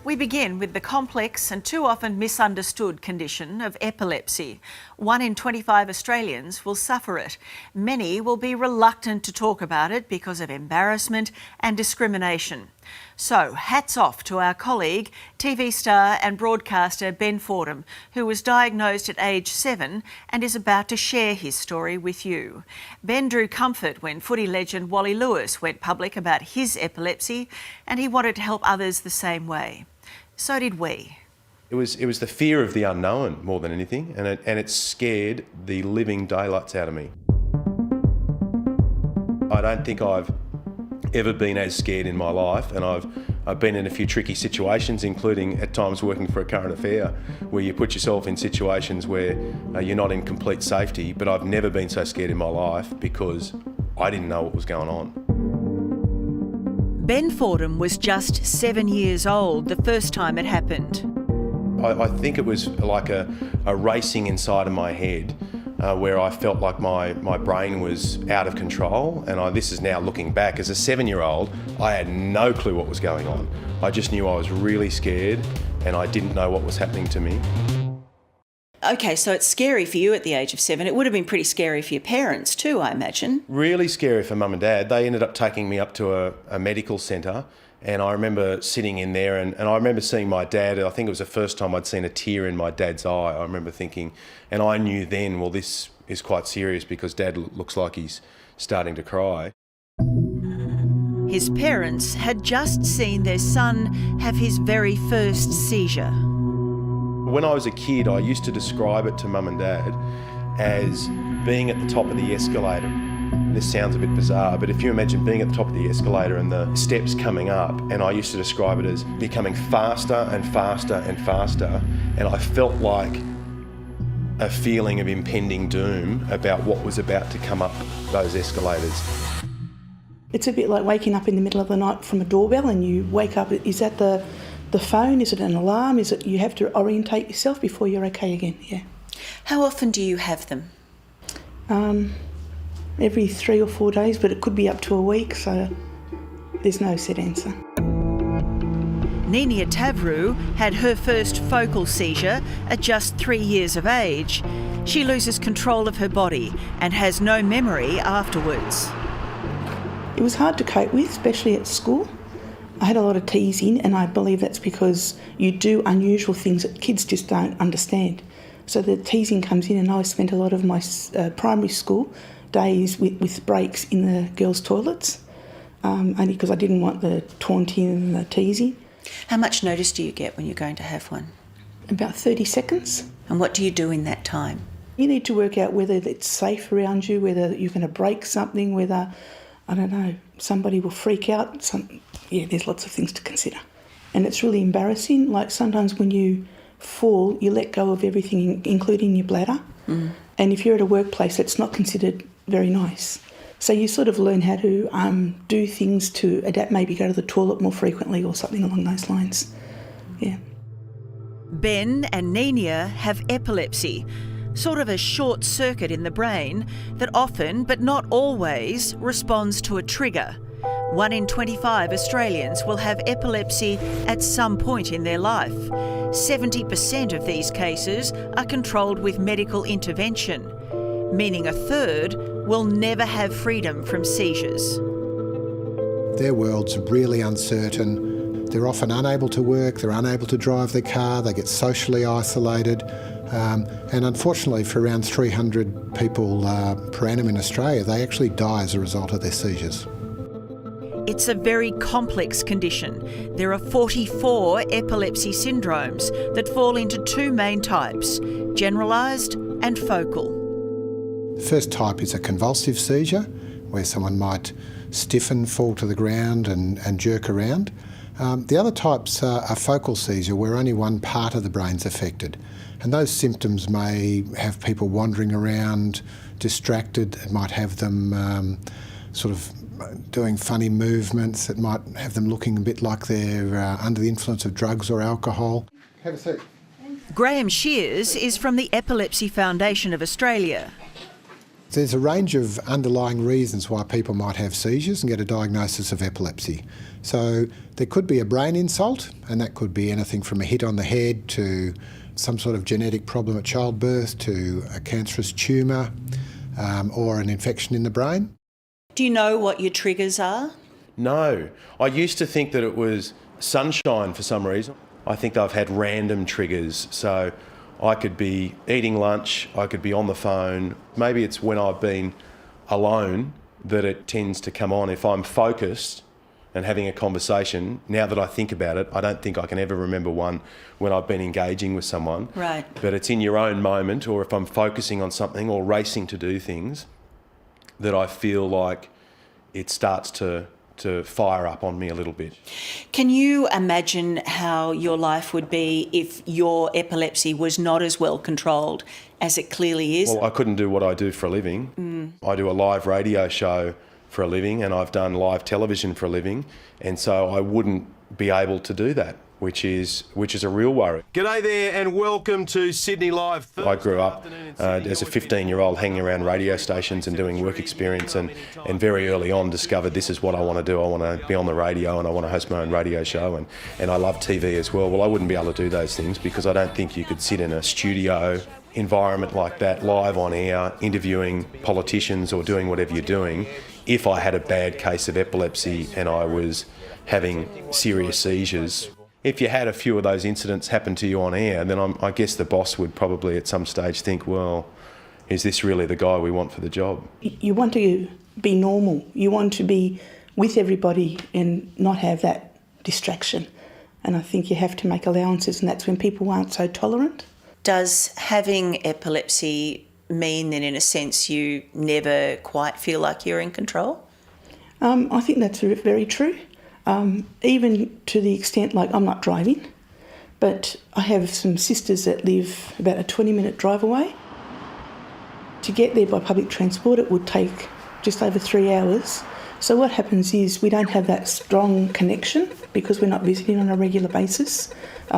We begin with the complex and too often misunderstood condition of epilepsy. 1 in 25 Australians will suffer it. Many will be reluctant to talk about it because of embarrassment and discrimination. So, hats off to our colleague, TV star and broadcaster Ben Fordham, who was diagnosed at age 7 and is about to share his story with you. Ben drew comfort when footy legend Wally Lewis went public about his epilepsy, and he wanted to help others the same way. So did we. It was the fear of the unknown more than anything, and it scared the living daylights out of me. I don't think I've ever been as scared in my life, and I've been in a few tricky situations, including at times working for a current affair, where you put yourself in situations where you're not in complete safety, but I've never been so scared in my life because I didn't know what was going on. Ben Fordham was just 7 years old the first time it happened. I think it was like a racing inside of my head, where I felt like my brain was out of control, and this is now looking back. As a 7-year-old, I had no clue what was going on. I just knew I was really scared and I didn't know what was happening to me. Okay, so it's scary for you at the age of 7. It would have been pretty scary for your parents too, I imagine. Really scary for Mum and Dad. They ended up taking me up to a medical centre, and I remember sitting in there and I remember seeing my dad. I think it was the first time I'd seen a tear in my dad's eye. I remember thinking, and I knew then, well, this is quite serious because Dad looks like he's starting to cry. His parents had just seen their son have his very first seizure. When I was a kid, I used to describe it to Mum and Dad as being at the top of the escalator. This sounds a bit bizarre, but if you imagine being at the top of the escalator and the steps coming up, and I used to describe it as becoming faster and faster and faster, and I felt like a feeling of impending doom about what was about to come up those escalators. It's a bit like waking up in the middle of the night from a doorbell, and you wake up, is that the phone? Is it an alarm? Is it you have to orientate yourself before you're okay again? Yeah. How often do you have them? Every 3 or 4 days, but it could be up to a week, so there's no set answer. Nina Tavru had her first focal seizure at just 3 years of age. She loses control of her body and has no memory afterwards. It was hard to cope with, especially at school. I had a lot of teasing, and I believe that's because you do unusual things that kids just don't understand. So the teasing comes in, and I spent a lot of my primary school days with breaks in the girls' toilets, only because I didn't want the taunting and the teasing. How much notice do you get when you're going to have one? About 30 seconds. And what do you do in that time? You need to work out whether it's safe around you, whether you're going to break something, whether, I don't know, somebody will freak out. There's lots of things to consider. And it's really embarrassing. Like sometimes when you fall, you let go of everything, including your bladder. Mm. And if you're at a workplace, it's not considered very nice. So you sort of learn how to do things to adapt, maybe go to the toilet more frequently or something along those lines. Yeah. Ben and Nina have epilepsy, sort of a short circuit in the brain that often, but not always, responds to a trigger. 1 in 25 Australians will have epilepsy at some point in their life. 70% of these cases are controlled with medical intervention, meaning a third will never have freedom from seizures. Their world's really uncertain. They're often unable to work, they're unable to drive their car, they get socially isolated. And unfortunately, for around 300 people per annum in Australia, they actually die as a result of their seizures. It's a very complex condition. There are 44 epilepsy syndromes that fall into 2 main types, generalised and focal. The first type is a convulsive seizure, where someone might stiffen, fall to the ground and jerk around. The other types are focal seizure, where only one part of the brain's affected. And those symptoms may have people wandering around, distracted. It might have them sort of doing funny movements. It might have them looking a bit like they're under the influence of drugs or alcohol. Have a seat. Graham Shears is from the Epilepsy Foundation of Australia. There's a range of underlying reasons why people might have seizures and get a diagnosis of epilepsy. So there could be a brain insult, and that could be anything from a hit on the head to some sort of genetic problem at childbirth to a cancerous tumour or an infection in the brain. Do you know what your triggers are? No. I used to think that it was sunshine for some reason. I think I've had random triggers. So I could be eating lunch, I could be on the phone. Maybe it's when I've been alone that it tends to come on. If I'm focused and having a conversation, now that I think about it, I don't think I can ever remember one when I've been engaging with someone. Right. But it's in your own moment, or if I'm focusing on something or racing to do things, that I feel like it starts to fire up on me a little bit. Can you imagine how your life would be if your epilepsy was not as well controlled as it clearly is? Well, I couldn't do what I do for a living. I do a live radio show for a living, and I've done live television for a living, and so I wouldn't be able to do that, which is a real worry. G'day there and welcome to Sydney Live. I grew up as a 15-year-old hanging around radio stations and doing work experience, and very early on discovered this is what I want to do. I want to be on the radio and I want to host my own radio show, and I love TV as well. Well, I wouldn't be able to do those things because I don't think you could sit in a studio environment like that, live on air, interviewing politicians or doing whatever you're doing, if I had a bad case of epilepsy and I was having serious seizures. If you had a few of those incidents happen to you on air, then I guess the boss would probably at some stage think, well, is this really the guy we want for the job? You want to be normal. You want to be with everybody and not have that distraction. And I think you have to make allowances, and that's when people aren't so tolerant. Does having epilepsy mean that in a sense you never quite feel like you're in control? I think that's very true. Even to the extent, like, I'm not driving, but I have some sisters that live about a 20-minute drive away. To get there by public transport, it would take just over 3 hours. So what happens is we don't have that strong connection because we're not visiting on a regular basis.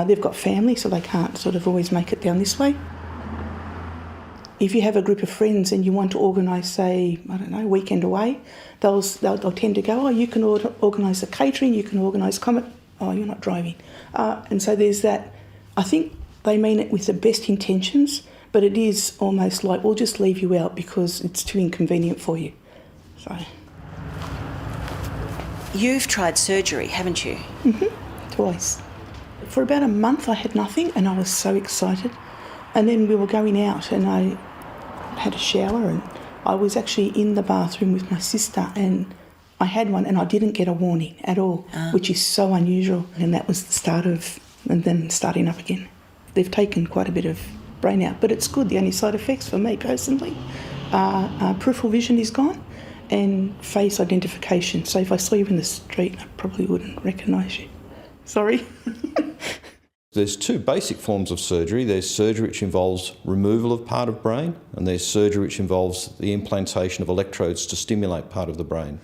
They've got family, so they can't sort of always make it down this way. If you have a group of friends and you want to organise, say, I don't know, weekend away, they'll tend to go, oh, you can organise the catering, you can organise oh, you're not driving. And so there's that. I think they mean it with the best intentions, but it is almost like, we'll just leave you out because it's too inconvenient for you. So. You've tried surgery, haven't you? Mm-hmm, twice. For about a month I had nothing and I was so excited. And then we were going out and I had a shower and I was actually in the bathroom with my sister and I had one and I didn't get a warning at all, which is so unusual. And that was the start of, and then starting up again. They've taken quite a bit of brain out, but it's good. The only side effects for me personally are peripheral vision is gone and face identification. So if I saw you in the street, I probably wouldn't recognise you. Sorry. There's two basic forms of surgery. There's surgery which involves removal of part of brain, and there's surgery which involves the implantation of electrodes to stimulate part of the brain.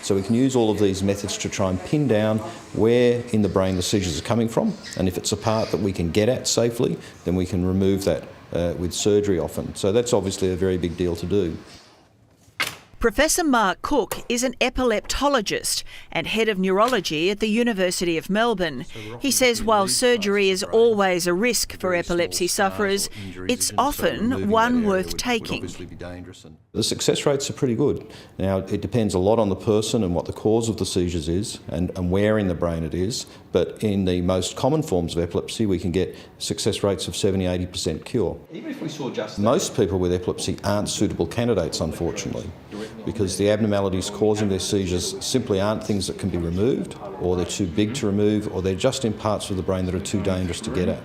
So we can use all of these methods to try and pin down where in the brain the seizures are coming from, and if it's a part that we can get at safely, then we can remove that with surgery often. So that's obviously a very big deal to do. Professor Mark Cook is an epileptologist and head of neurology at the University of Melbourne. He says while surgery is always a risk for epilepsy sufferers, it's often one worth taking. The success rates are pretty good. Now, it depends a lot on the person and what the cause of the seizures is and where in the brain it is, but in the most common forms of epilepsy we can get success rates of 70-80% cure. Even if we saw just most people with epilepsy aren't suitable candidates, unfortunately, because the abnormalities causing their seizures simply aren't things that can be removed, or they're too big to remove, or they're just in parts of the brain that are too dangerous to get at.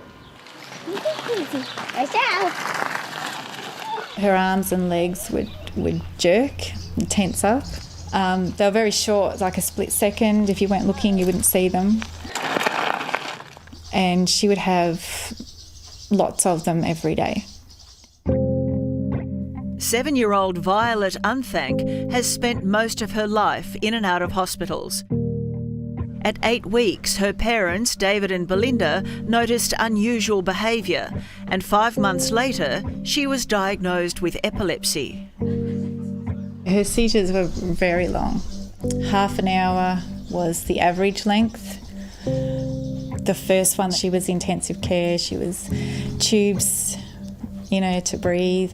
Her arms and legs would jerk, tense up. They were very short, like a split second. If you weren't looking, you wouldn't see them. And she would have lots of them every day. 7-year-old Violet Unthank has spent most of her life in and out of hospitals. At 8 weeks, her parents, David and Belinda, noticed unusual behaviour, and 5 months later, she was diagnosed with epilepsy. Her seizures were very long. Half an hour was the average length. The first one, she was intensive care. She was tubes, to breathe.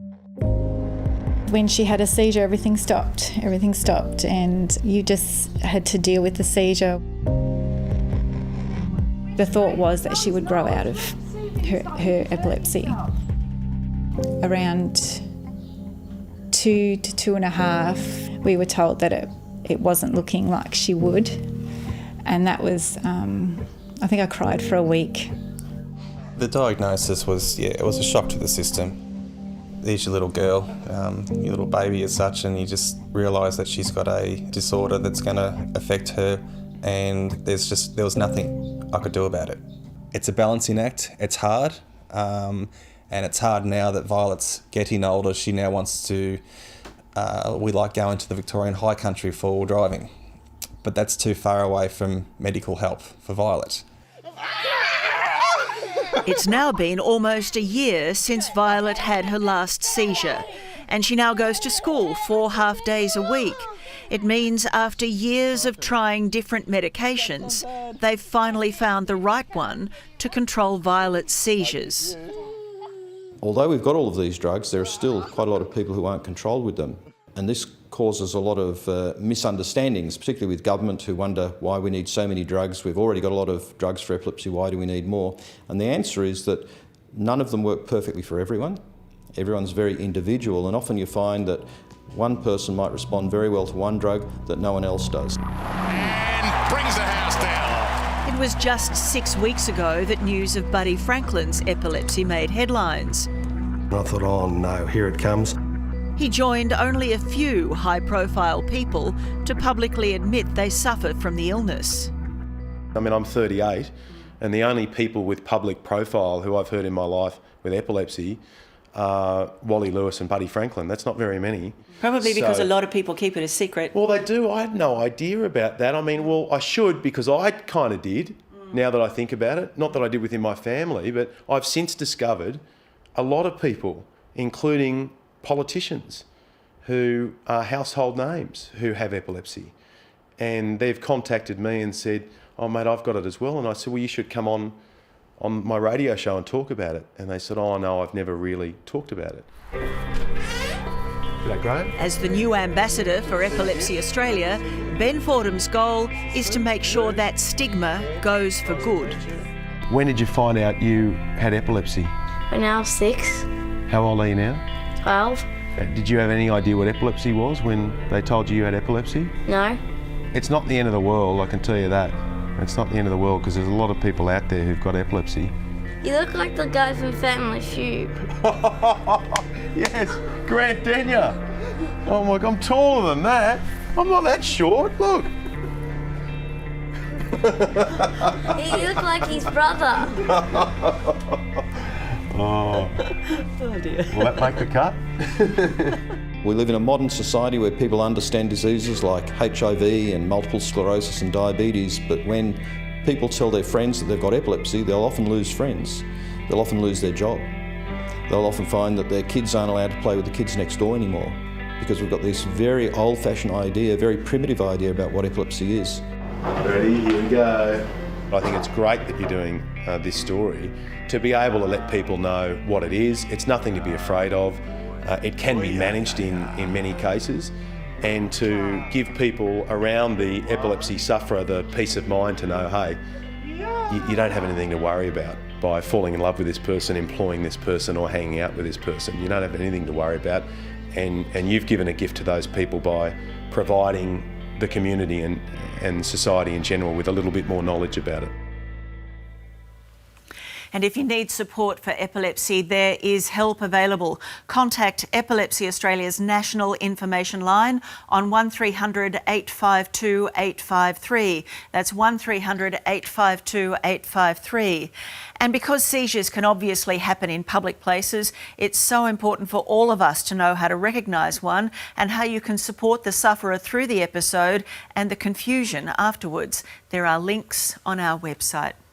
When she had a seizure, everything stopped, and you just had to deal with the seizure. The thought was that she would grow out of her epilepsy. Around 2 to 2.5, we were told that it wasn't looking like she would, and that was, I think I cried for a week. The diagnosis was, it was a shock to the system. There's your little girl, your little baby as such, and you just realise that she's got a disorder that's going to affect her, and there was nothing I could do about it. It's a balancing act. It's hard, and it's hard now that Violet's getting older. She now wants to, we like going to the Victorian high country for all driving, but that's too far away from medical help for Violet. It's now been almost a year since Violet had her last seizure, and she now goes to school 4 half days a week. It means after years of trying different medications, they've finally found the right one to control Violet's seizures. Although we've got all of these drugs, there are still quite a lot of people who aren't controlled with them. And this causes a lot of misunderstandings, particularly with government, who wonder why we need so many drugs. We've already got a lot of drugs for epilepsy, why do we need more? And the answer is that none of them work perfectly for everyone. Everyone's very individual, and often you find that one person might respond very well to one drug that no one else does. And brings the house down. It was just 6 weeks ago that news of Buddy Franklin's epilepsy made headlines. I thought, oh no, here it comes. He joined only a few high-profile people to publicly admit they suffer from the illness. I mean, I'm 38, and the only people with public profile who I've heard in my life with epilepsy are Wally Lewis and Buddy Franklin. That's not very many. Probably because a lot of people keep it a secret. Well, they do. I had no idea about that. I mean, well, I should, because I kind of did, now that I think about it. Not that I did within my family, but I've since discovered a lot of people, including politicians who are household names, who have epilepsy. And they've contacted me and said, oh mate, I've got it as well. And I said, well, you should come on my radio show and talk about it. And they said, oh no, I've never really talked about it. Is that great? As the new ambassador for Epilepsy Australia, Ben Fordham's goal is to make sure that stigma goes for good. When did you find out you had epilepsy? When I was 6. How old are you now? 12. Did you have any idea what epilepsy was when they told you had epilepsy? No. It's not the end of the world, I can tell you that. It's not the end of the world, because there's a lot of people out there who've got epilepsy. You look like the guy from Family Feud. Yes, Grant Denyer. Oh my God, I'm taller than that. I'm not that short, look. You look like his brother. Oh dear. Will that make the cut? We live in a modern society where people understand diseases like HIV and multiple sclerosis and diabetes, but when people tell their friends that they've got epilepsy, they'll often lose friends. They'll often lose their job. They'll often find that their kids aren't allowed to play with the kids next door anymore, because we've got this very old-fashioned idea, very primitive idea about what epilepsy is. Ready, here we go. I think it's great that you're doing this story, to be able to let people know what it is. It's nothing to be afraid of. It can be managed in many cases, and to give people around the epilepsy sufferer the peace of mind to know, hey, you don't have anything to worry about by falling in love with this person, employing this person, or hanging out with this person. You don't have anything to worry about, and you've given a gift to those people by providing the community and society in general with a little bit more knowledge about it. And if you need support for epilepsy, there is help available. Contact Epilepsy Australia's National Information Line on 1300 852 853. That's 1300 852 853. And because seizures can obviously happen in public places, it's so important for all of us to know how to recognise one and how you can support the sufferer through the episode and the confusion afterwards. There are links on our website.